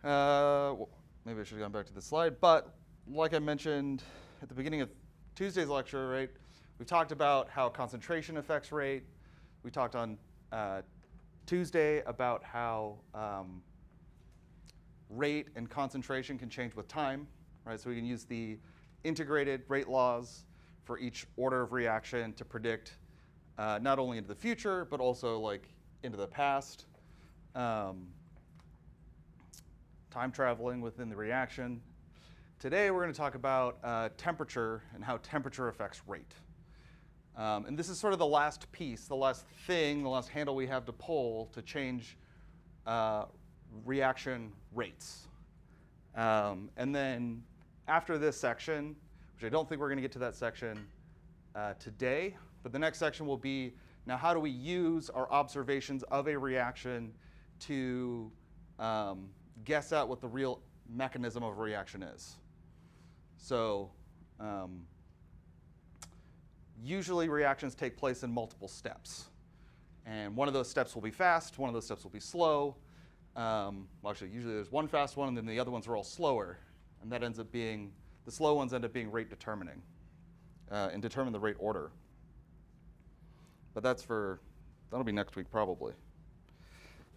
Maybe I should have gone back to the slide, but like I mentioned at the beginning of Tuesday's lecture, right, we've talked about how concentration affects rate. We talked on Tuesday about how rate and concentration can change with time, right? So we can use the integrated rate laws for each order of reaction to predict not only into the future, but also like into the past. Time traveling within the reaction. Today we're going to talk about temperature and how temperature affects rate. And this is sort of the last piece, the last thing, the last handle we have to pull to change reaction rates. And then after this section, which I don't think we're going to get to that section today, but the next section will be, now how do we use our observations of a reaction to guess out what the real mechanism of a reaction is. So usually reactions take place in multiple steps. And one of those steps will be fast, one of those steps will be slow. Well, actually, usually there's one fast one, and then the other ones are all slower. And that ends up being, the slow ones end up being rate determining and determine the rate order. But that'll be next week probably.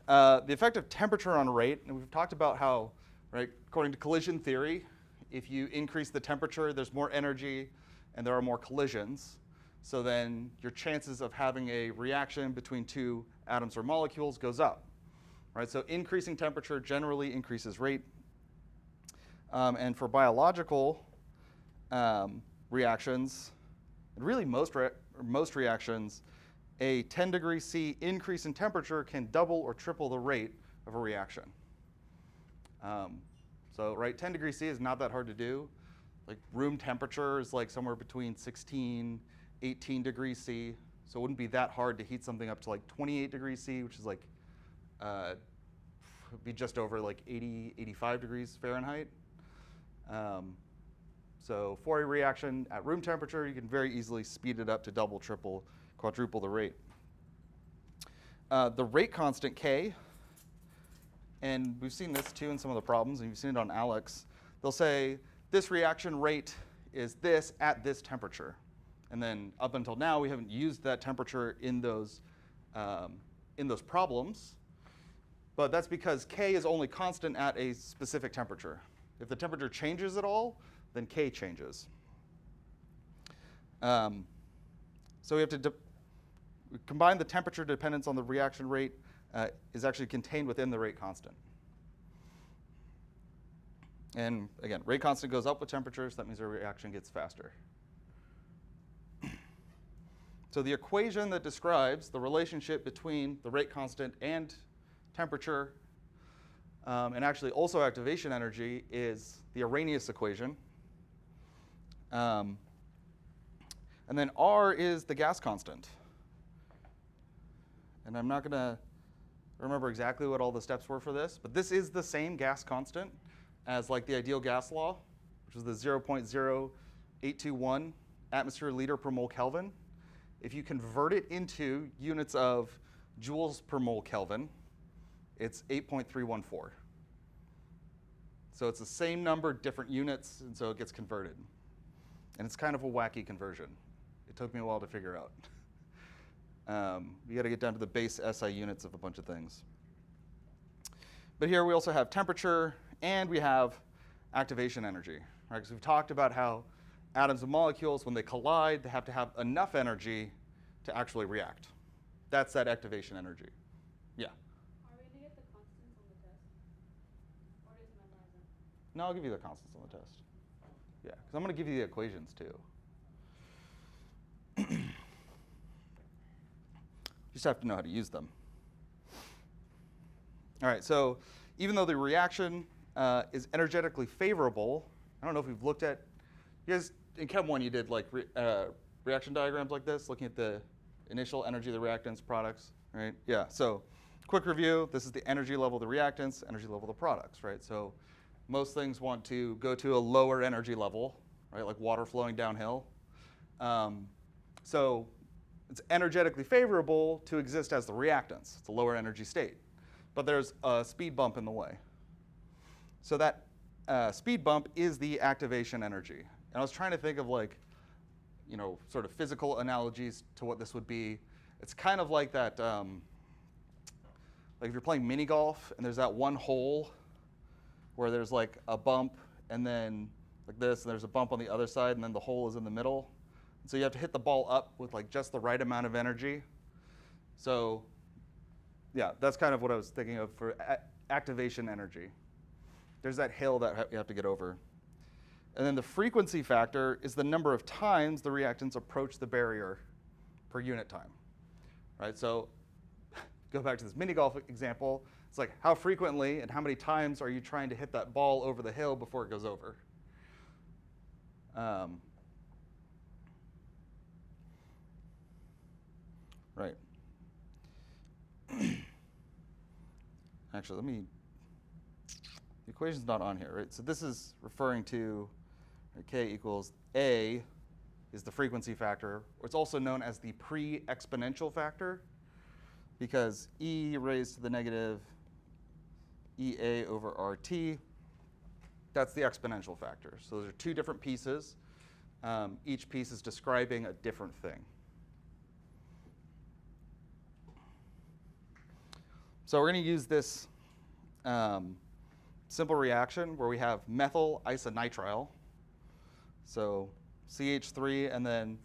The effect of temperature on rate, and we've talked about how, right, according to collision theory, if you increase the temperature, there's more energy and there are more collisions. So then your chances of having a reaction between two atoms or molecules goes up. Right? So increasing temperature generally increases rate. And for biological reactions, and really most reactions, a 10 degrees C increase in temperature can double or triple the rate of a reaction. So, right, 10 degrees C is not that hard to do. Like room temperature is like somewhere between 16, 18 degrees C. So it wouldn't be that hard to heat something up to like 28 degrees C, which is like, be just over like 80, 85 degrees Fahrenheit. So for a reaction at room temperature, you can very easily speed it up to double, triple, quadruple the rate. The rate constant K, and we've seen this too in some of the problems, and you've seen it on Alex. They'll say this reaction rate is this at this temperature. And then up until now, we haven't used that temperature in those problems. But that's because K is only constant at a specific temperature. If the temperature changes at all, then K changes. So we have to combine the temperature dependence on the reaction rate is actually contained within the rate constant. And again, rate constant goes up with temperature, so that means the reaction gets faster. So the equation that describes the relationship between the rate constant and temperature, and actually also activation energy, is the Arrhenius equation. And then R is the gas constant. And I'm not going to remember exactly what all the steps were for this, but this is the same gas constant as like the ideal gas law, which is the 0.0821 atmosphere liter per mole Kelvin. If you convert it into units of joules per mole Kelvin, it's 8.314. So it's the same number, different units, and so it gets converted. And it's kind of a wacky conversion. It took me a while to figure out. You got to get down to the base SI units of a bunch of things. But here we also have temperature, and we have activation energy. Right? Because we've talked about how atoms and molecules, when they collide, they have to have enough energy to actually react. That's that activation energy. Yeah? Are we going to get the constants on the test? Or just memorize them? No, I'll give you the constants on the test. Yeah, because I'm going to give you the equations too. You just have to know how to use them. All right, so even though the reaction is energetically favorable, I don't know if we've looked at, you guys, in Chem 1 you did like reaction diagrams like this, looking at the initial energy of the reactants, products, right? Yeah, so quick review, this is the energy level of the reactants, energy level of the products, right? So most things want to go to a lower energy level, right? Like water flowing downhill. So it's energetically favorable to exist as the reactants. It's a lower energy state. But there's a speed bump in the way. So that speed bump is the activation energy. And I was trying to think of like, sort of physical analogies to what this would be. It's kind of like that, like if you're playing mini golf and there's that one hole where there's like a bump and then like this, and there's a bump on the other side, and then the hole is in the middle. And so you have to hit the ball up with like just the right amount of energy. So yeah, that's kind of what I was thinking of for activation energy. There's that hill that you have to get over. And then the frequency factor is the number of times the reactants approach the barrier per unit time, right? So go back to this mini golf example. It's like how frequently and how many times are you trying to hit that ball over the hill before it goes over? Right. Actually, the equation's not on here, right? So this is referring to K equals A is the frequency factor, or it's also known as the pre-exponential factor, because e raised to the negative EA over RT, that's the exponential factor. So those are two different pieces. Each piece is describing a different thing. So we're going to use this simple reaction where we have methyl isonitrile. So CH3 and then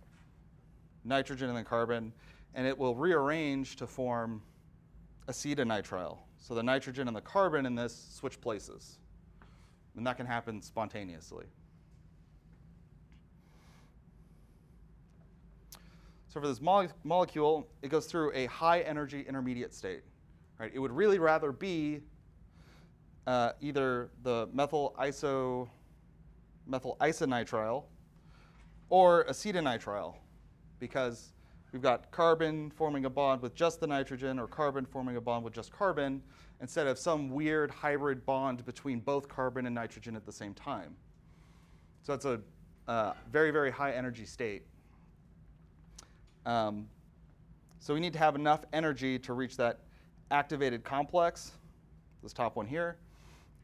nitrogen and then carbon, and it will rearrange to form acetonitrile. So the nitrogen and the carbon in this switch places. And that can happen spontaneously. So for this molecule, it goes through a high energy intermediate state. Right? It would really rather be either the methyl isonitrile or acetonitrile, because we've got carbon forming a bond with just the nitrogen or carbon forming a bond with just carbon instead of some weird hybrid bond between both carbon and nitrogen at the same time. So it's a very, very high energy state. So we need to have enough energy to reach that activated complex, this top one here,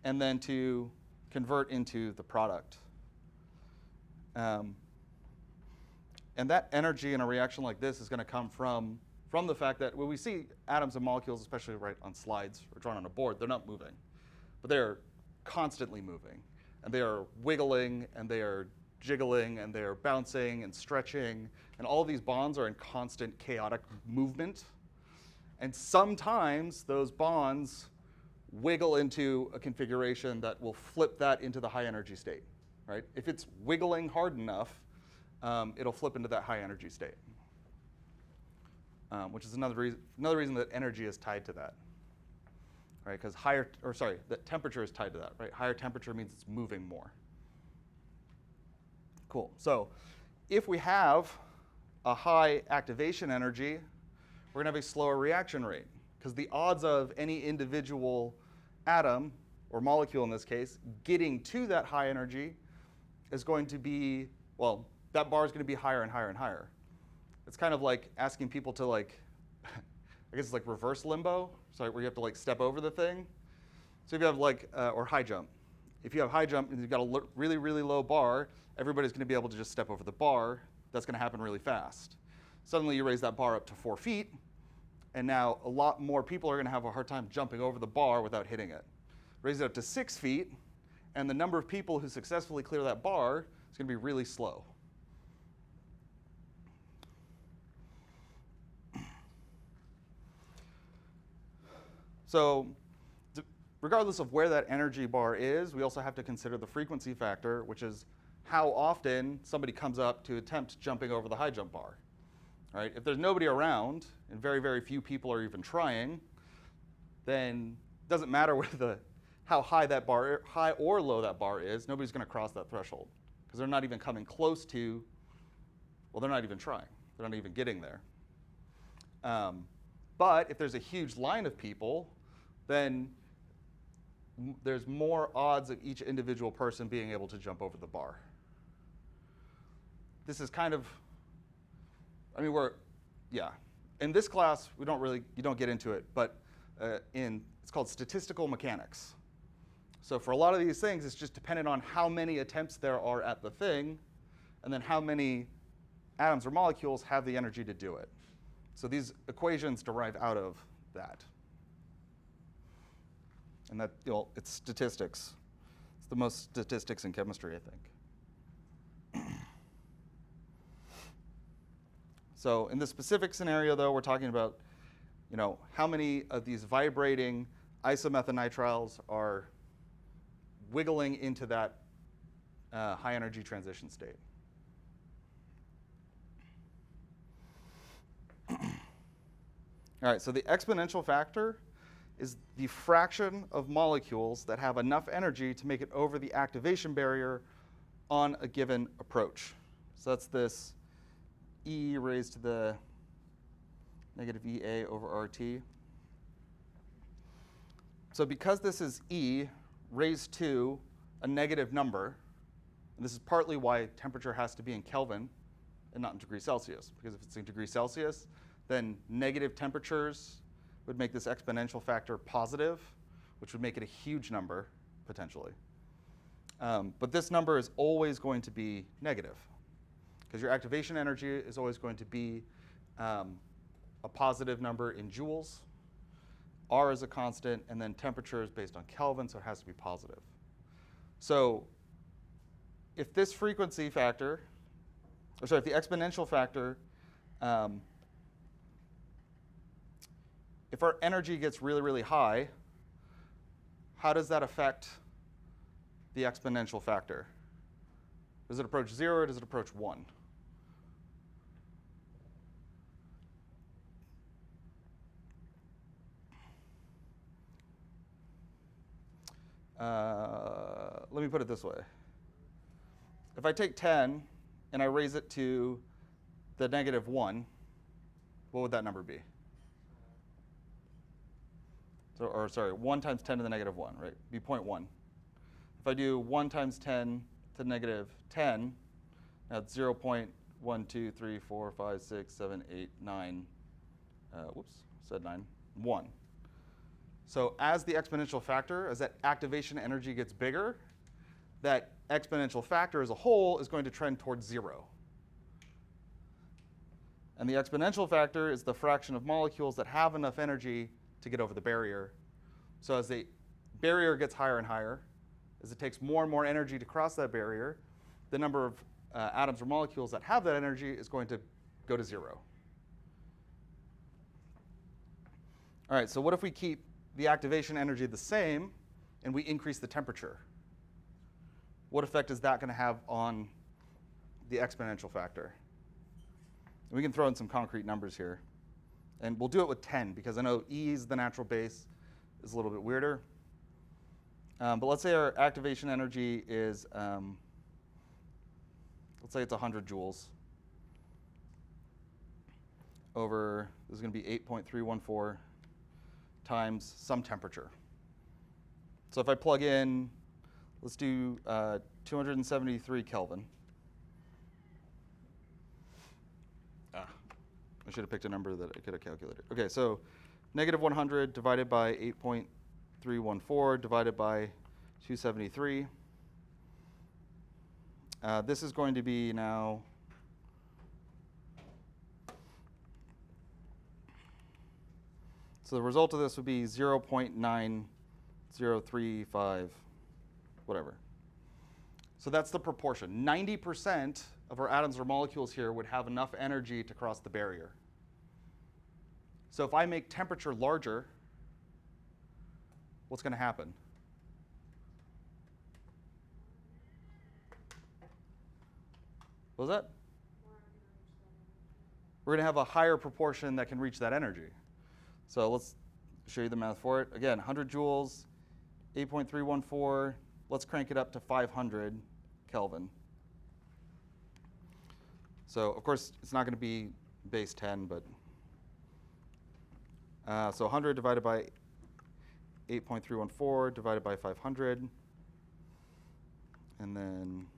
and then to convert into the product. And that energy in a reaction like this is going to come from the fact that when we see atoms and molecules, especially right on slides or drawn on a board, they're not moving. But they're constantly moving. And they are wiggling, and they are jiggling, and they are bouncing and stretching. And all of these bonds are in constant chaotic movement. And sometimes those bonds wiggle into a configuration that will flip that into the high energy state. Right? If it's wiggling hard enough, it'll flip into that high energy state, which is another reason that energy is tied to that, right? Because that temperature is tied to that, right? Higher temperature means it's moving more. Cool. So if we have a high activation energy, we're going to have a slower reaction rate, because the odds of any individual atom, or molecule in this case, getting to that high energy is going to be, well, that bar is going to be higher and higher and higher. It's kind of like asking people to I guess it's like reverse limbo, so where you have to step over the thing. So if you have or high jump. If you have high jump and you've got a really, really low bar, everybody's going to be able to just step over the bar. That's going to happen really fast. Suddenly you raise that bar up to 4 feet, and now a lot more people are going to have a hard time jumping over the bar without hitting it. Raise it up to 6 feet, and the number of people who successfully clear that bar is going to be really slow. So regardless of where that energy bar is, we also have to consider the frequency factor, which is how often somebody comes up to attempt jumping over the high jump bar. Right? If there's nobody around, and very, very few people are even trying, then it doesn't matter how high that bar, high or low that bar is, nobody's going to cross that threshold, because they're not even coming close to, well, they're not even trying. They're not even getting there. But if there's a huge line of people, then there's more odds of each individual person being able to jump over the bar. This is kind of, in this class, you don't get into it, but it's called statistical mechanics. So for a lot of these things, it's just dependent on how many attempts there are at the thing, and then how many atoms or molecules have the energy to do it. So these equations derive out of that. And that, it's statistics. It's the most statistics in chemistry, I think. So in this specific scenario, though, we're talking about, how many of these vibrating isomethannitriles are wiggling into that high energy transition state. All right, so the exponential factor is the fraction of molecules that have enough energy to make it over the activation barrier on a given approach. So that's this E raised to the negative EA over RT. So because this is E raised to a negative number, and this is partly why temperature has to be in Kelvin and not in degrees Celsius, because if it's in degrees Celsius, then negative temperatures would make this exponential factor positive, which would make it a huge number, potentially. But this number is always going to be negative, because your activation energy is always going to be a positive number in joules. R is a constant, and then temperature is based on Kelvin, so it has to be positive. So if this frequency factor, if the exponential factor, if our energy gets really, really high, how does that affect the exponential factor? Does it approach 0 or does it approach 1? Let me put it this way. If I take 10 and I raise it to the negative 1, what would that number be? So, 1 times 10 to the negative 1, right? Be 0.1. If I do 1 times 10 to the negative 10, that's 0.1, 2, 3, 4, 5, 6, 7, 8, 9. Said 9. 1. So as the exponential factor, as that activation energy gets bigger, that exponential factor as a whole is going to trend towards 0. And the exponential factor is the fraction of molecules that have enough energy to get over the barrier. So as the barrier gets higher and higher, as it takes more and more energy to cross that barrier, the number of atoms or molecules that have that energy is going to go to 0. All right, so what if we keep the activation energy the same and we increase the temperature? What effect is that going to have on the exponential factor? And we can throw in some concrete numbers here. And we'll do it with 10, because I know E is the natural base, is a little bit weirder. But let's say our activation energy is, let's say it's 100 joules over, this is going to be 8.314 times some temperature. So if I plug in, let's do 273 Kelvin. I should have picked a number that I could have calculated. Okay, so negative 100 divided by 8.314 divided by 273. This is going to be now so the result of this would be 0.9035, whatever. So that's the proportion. 90% of our atoms or molecules here would have enough energy to cross the barrier. So if I make temperature larger, what's going to happen? What was that? We're going to have a higher proportion that can reach that energy. So let's show you the math for it. Again, 100 joules, 8.314. Let's crank it up to 500 Kelvin. So of course, it's not going to be base 10, but so 100 divided by 8.314 divided by 500, and then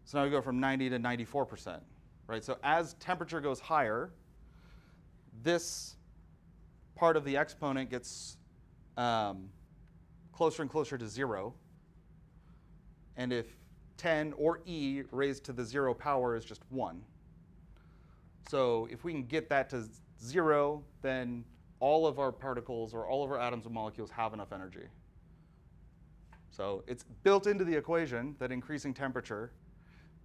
so now we go from 90 to 94%, right? So as temperature goes higher, this part of the exponent gets closer and closer to 0, and if 10 or e raised to the 0 power is just 1. So if we can get that to 0, then all of our particles or all of our atoms and molecules have enough energy. So it's built into the equation that increasing temperature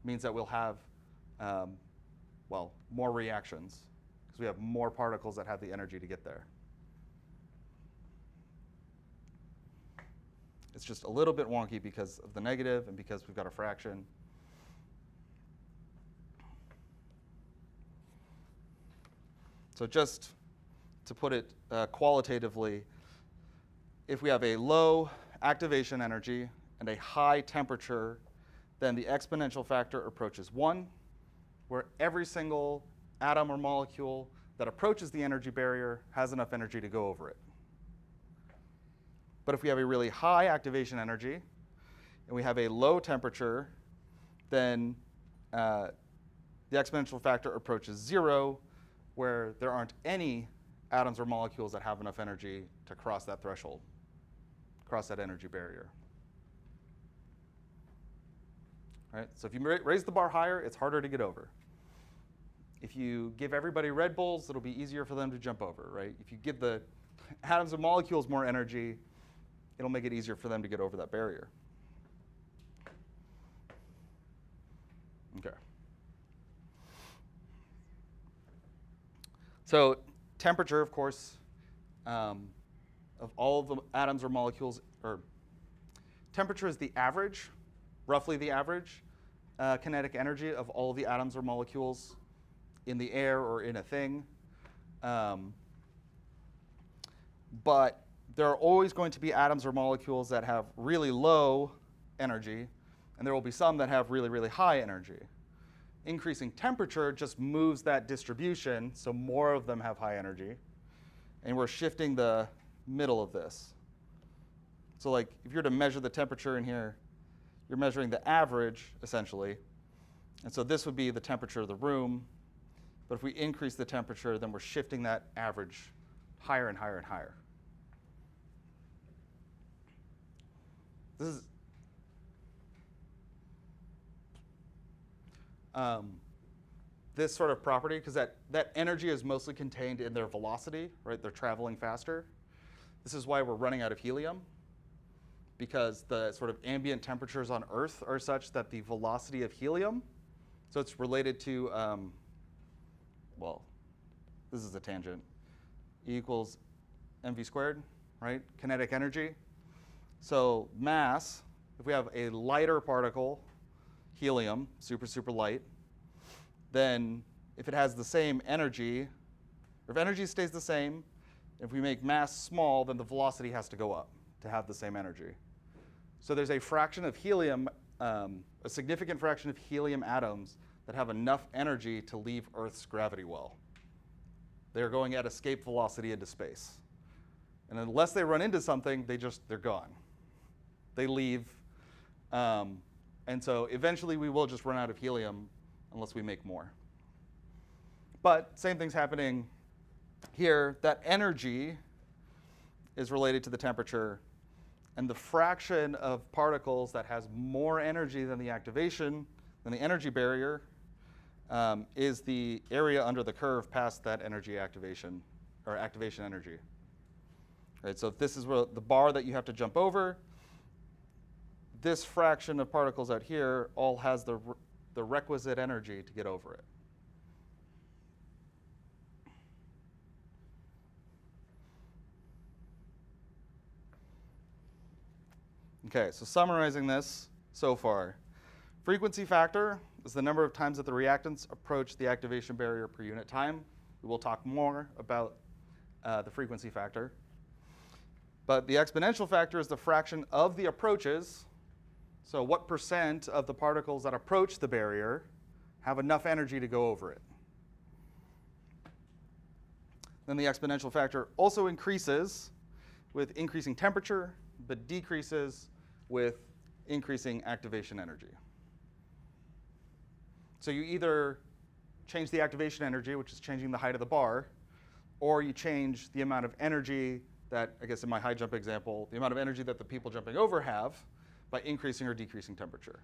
means that we'll have, more reactions, because we have more particles that have the energy to get there. It's just a little bit wonky because of the negative and because we've got a fraction. So just to put it qualitatively, if we have a low activation energy and a high temperature, then the exponential factor approaches 1, where every single atom or molecule that approaches the energy barrier has enough energy to go over it. But if we have a really high activation energy and we have a low temperature, then the exponential factor approaches 0, where there aren't any atoms or molecules that have enough energy to cross that threshold, cross that energy barrier. Right? So if you raise the bar higher, it's harder to get over. If you give everybody Red Bulls, it'll be easier for them to jump over, right? If you give the atoms and molecules more energy, it'll make it easier for them to get over that barrier. Okay. So temperature, of course, of all of the atoms or molecules, or temperature is the average, roughly the average kinetic energy of all the atoms or molecules in the air or in a thing. But there are always going to be atoms or molecules that have really low energy, and there will be some that have really, really high energy. Increasing temperature just moves that distribution, so more of them have high energy, and we're shifting the middle of this. So like if you're to measure the temperature in here, you're measuring the average, essentially. And so this would be the temperature of the room. But if we increase the temperature, then we're shifting that average higher and higher and higher. This is this sort of property, because that energy is mostly contained in their velocity, right? They're traveling faster. This is why we're running out of helium, because the sort of ambient temperatures on Earth are such that the velocity of helium, so it's related to, this is a tangent, E equals mv squared, right? Kinetic energy. So mass, if we have a lighter particle, helium, super, super light, then if it has the same energy, or if energy stays the same, if we make mass small, then the velocity has to go up to have the same energy. So there's a fraction of helium, a significant fraction of helium atoms that have enough energy to leave Earth's gravity well. They're going at escape velocity into space. And unless they run into something, they're gone. They leave. And so eventually we will just run out of helium unless we make more. But same thing's happening here. That energy is related to the temperature. And the fraction of particles that has more energy than the activation, than the energy barrier, is the area under the curve past that energy activation, or activation energy. Right, so if this is where the bar that you have to jump over, this fraction of particles out here all has the requisite energy to get over it. Okay, so summarizing this so far. Frequency factor is the number of times that the reactants approach the activation barrier per unit time. We will talk more about the frequency factor. But the exponential factor is the fraction of the approaches. So what percent of the particles that approach the barrier have enough energy to go over it? Then the exponential factor also increases with increasing temperature, but decreases with increasing activation energy. So you either change the activation energy, which is changing the height of the bar, or you change the amount of energy that, I guess in my high jump example, the amount of energy that the people jumping over have by increasing or decreasing temperature.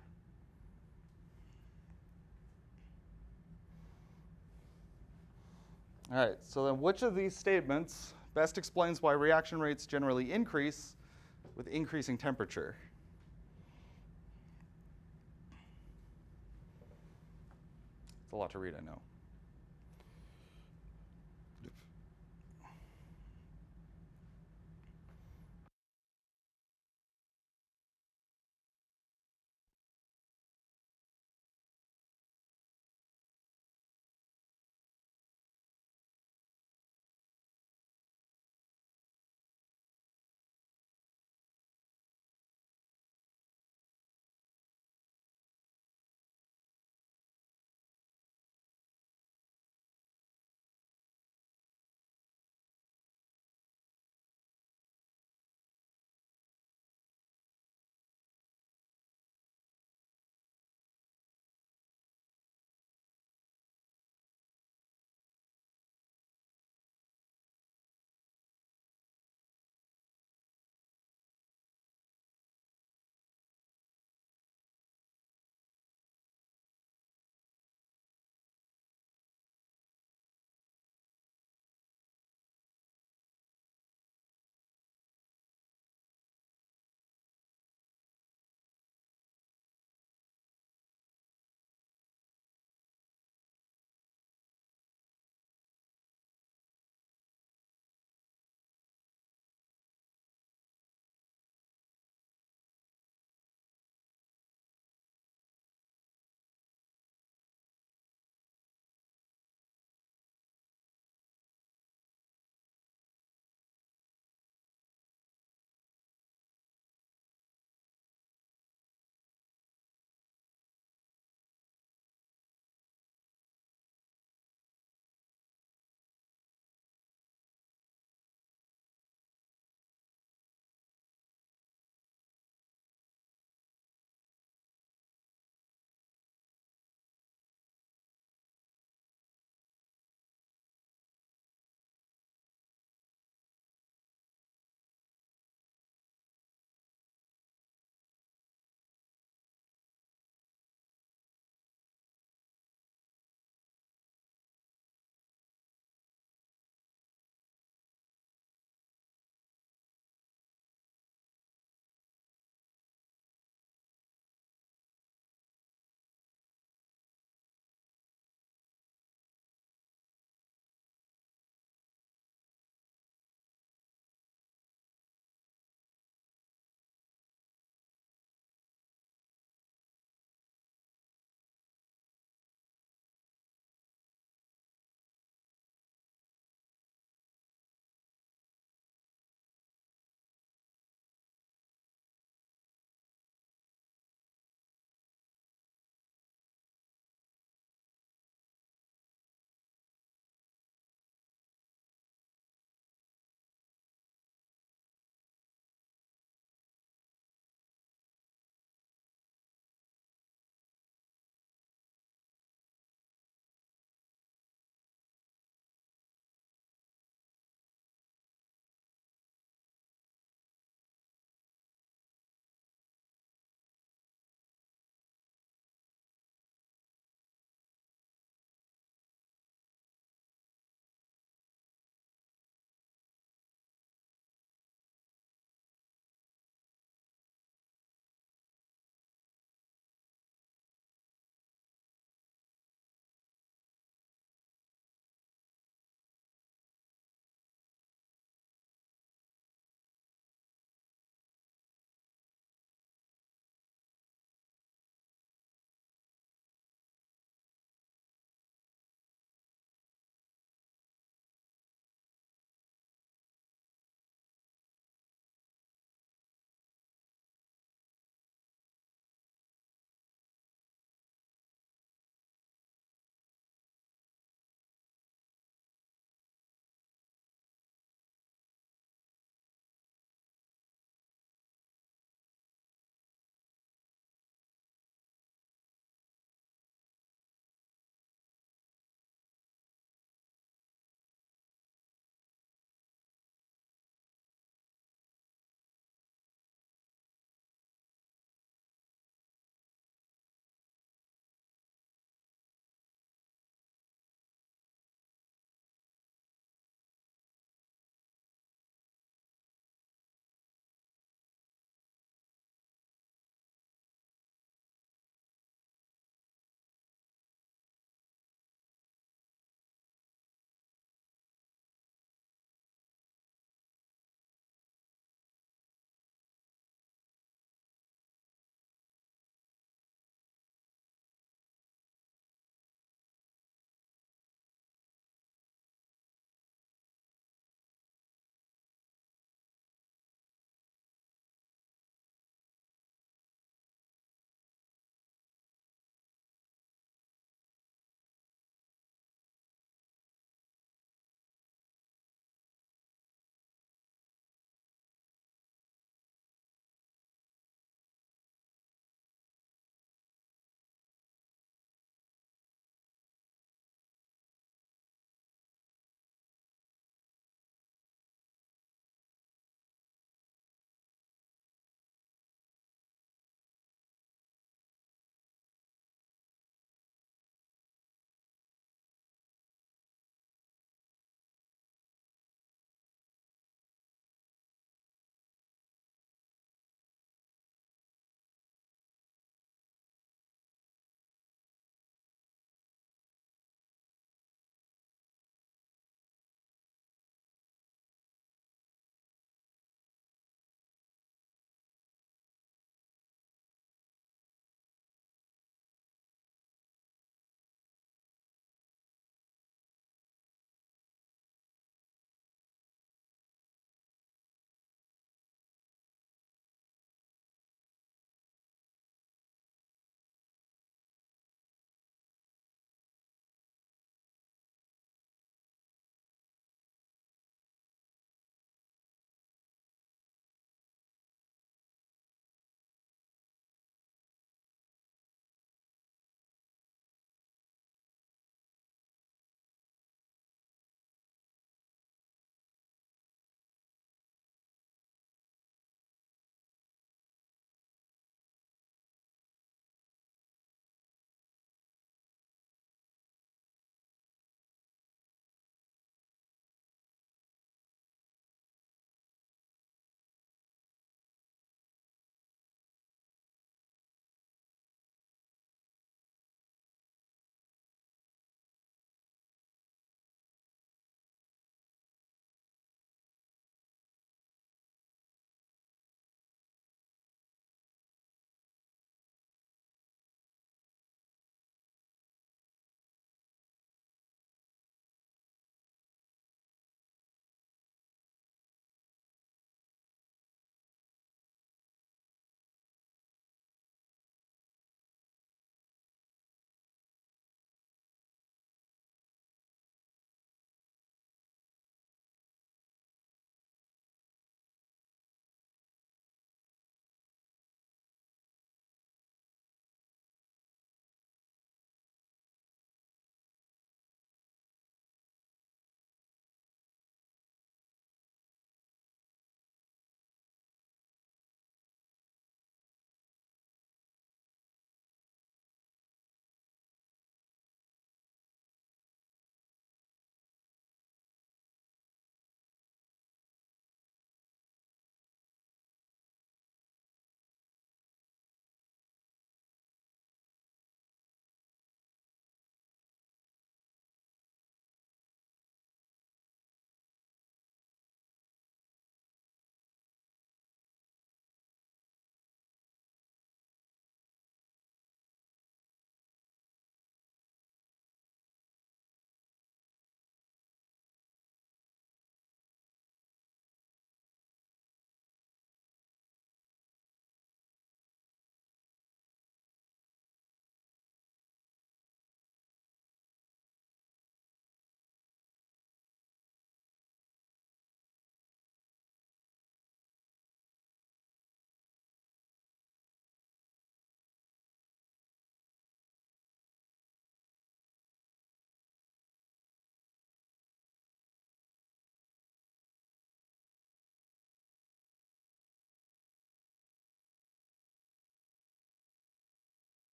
All right, so then which of these statements best explains why reaction rates generally increase with increasing temperature? It's a lot to read, I know.